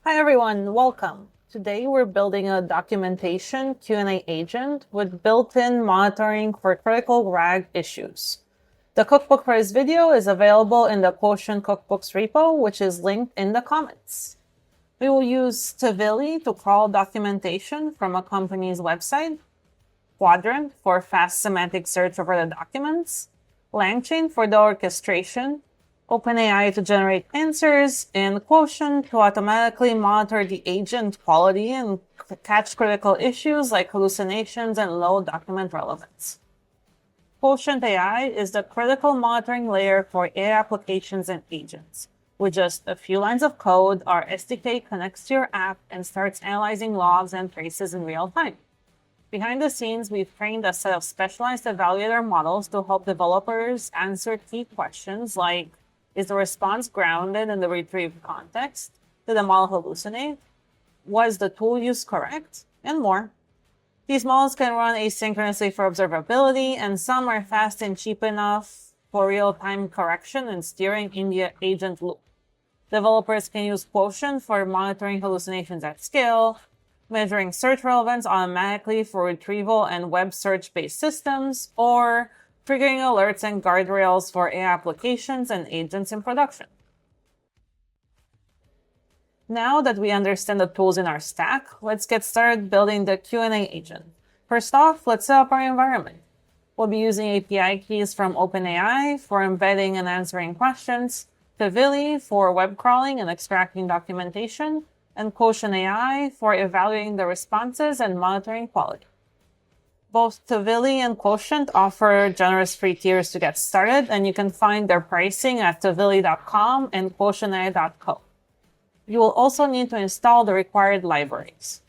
Hi everyone, welcome. Today we're building a documentation Q&A agent with built-in monitoring for critical RAG issues. The cookbook for this video is available in the Quotient Cookbooks repo, which is linked in the comments. We will use Tvili to crawl documentation from a company's website, Qdrant for fast semantic search over the documents, LangChain for the orchestration, OpenAI to generate answers, and Quotient to automatically monitor the agent quality and catch critical issues like hallucinations and low document relevance. Quotient AI is the critical monitoring layer for AI applications and agents. With just a few lines of code, our SDK connects to your app and starts analyzing logs and traces in real time. Behind the scenes, we've trained a set of specialized evaluator models to help developers answer key questions like, is the response grounded in the retrieved context? Did the model hallucinate? Was the tool used correct? And more. These models can run asynchronously for observability, and some are fast and cheap enough for real-time correction and steering in the agent loop. Developers can use Quotient for monitoring hallucinations at scale, measuring search relevance automatically for retrieval and web search-based systems, or triggering alerts and guardrails for AI applications and agents in production. Now that we understand the tools in our stack, let's get started building the Q&A agent. First off, let's set up our environment. We'll be using API keys from OpenAI for embedding and answering questions, Tvili for web crawling and extracting documentation, and Quotient AI for evaluating the responses and monitoring quality. Both Tvili and Quotient offer generous free tiers to get started, and you can find their pricing at tvili.com and quotientai.co. You will also need to install the required libraries.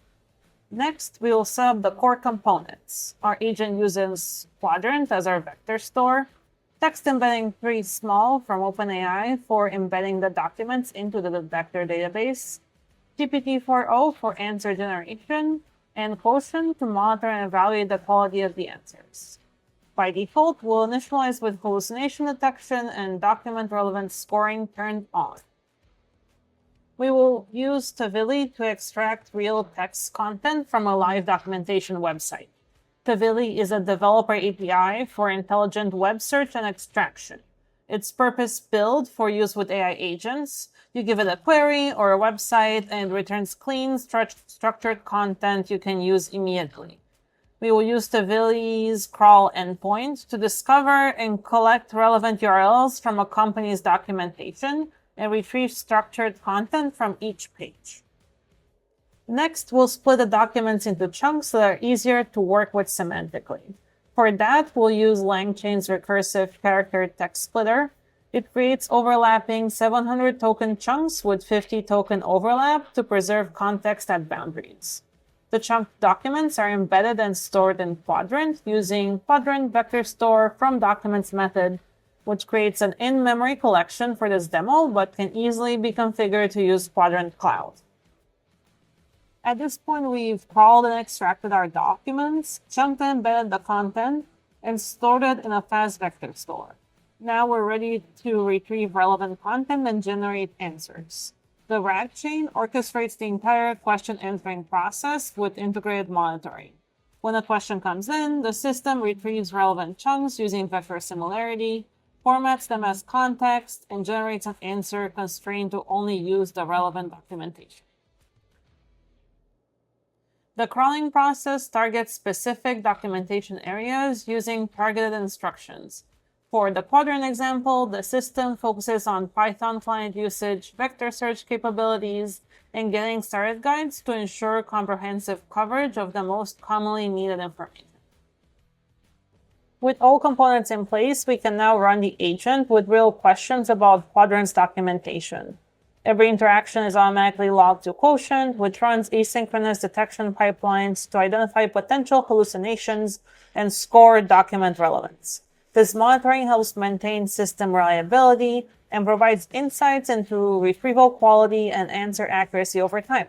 Next, we will set up the core components. Our agent uses Qdrant as our vector store, text embedding 3 small from OpenAI for embedding the documents into the vector database, GPT-4o for answer generation, and Quotient to monitor and evaluate the quality of the answers. By default, we'll initialize with hallucination detection and document relevance scoring turned on. We will use Tvili to extract real text content from a live documentation website. Tvili is a developer API for intelligent web search and extraction. It's purpose-built for use with AI agents. You give it a query or a website and it returns clean, structured content you can use immediately. We will use Tvili's crawl endpoint to discover and collect relevant URLs from a company's documentation and retrieve structured content from each page. Next, we'll split the documents into chunks that are easier to work with semantically. For that, we'll use LangChain's recursive character text splitter. It creates overlapping 700 token chunks with 50 token overlap to preserve context at boundaries. The chunk documents are embedded and stored in Qdrant using Qdrant vector store from documents method, which creates an in-memory collection for this demo, but can easily be configured to use Qdrant Cloud. At this point, we've crawled and extracted our documents, chunked and embedded the content, and stored it in a fast vector store. Now we're ready to retrieve relevant content and generate answers. The RAG chain orchestrates the entire question answering process with integrated monitoring. When a question comes in, the system retrieves relevant chunks using vector similarity, formats them as context, and generates an answer constrained to only use the relevant documentation. The crawling process targets specific documentation areas using targeted instructions. For the Qdrant example, the system focuses on Python client usage, vector search capabilities, and getting started guides to ensure comprehensive coverage of the most commonly needed information. With all components in place, we can now run the agent with real questions about Qdrant's documentation. Every interaction is automatically logged to Quotient, which runs asynchronous detection pipelines to identify potential hallucinations and score document relevance. This monitoring helps maintain system reliability and provides insights into retrieval quality and answer accuracy over time.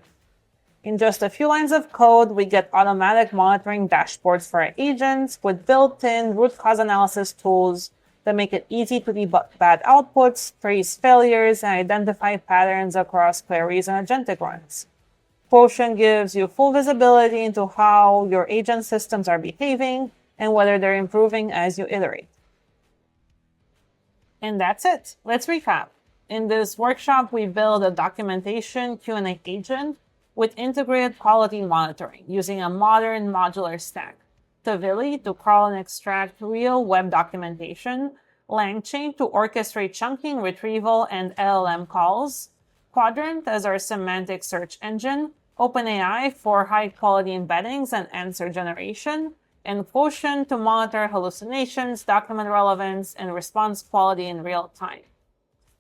In just a few lines of code, we get automatic monitoring dashboards for our agents with built-in root cause analysis tools that make it easy to debug bad outputs, trace failures, and identify patterns across queries and agentic runs. Quotient gives you full visibility into how your agent systems are behaving and whether they're improving as you iterate. And that's it. Let's recap. In this workshop, we build a documentation Q&A agent with integrated quality monitoring using a modern modular stack. Tavili to crawl and extract real web documentation, LangChain to orchestrate chunking, retrieval, and LLM calls, Qdrant as our semantic search engine, OpenAI for high-quality embeddings and answer generation, and Quotient to monitor hallucinations, document relevance, and response quality in real time.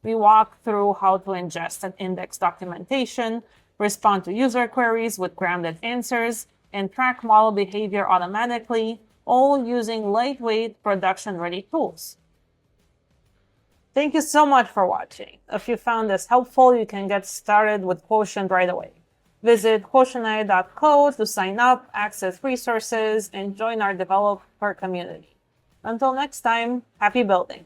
We walk through how to ingest and index documentation, respond to user queries with grounded answers, and track model behavior automatically, all using lightweight, production-ready tools. Thank you so much for watching. If you found this helpful, you can get started with Quotient right away. Visit quotienti.co to sign up, access resources, and join our developer community. Until next time, happy building!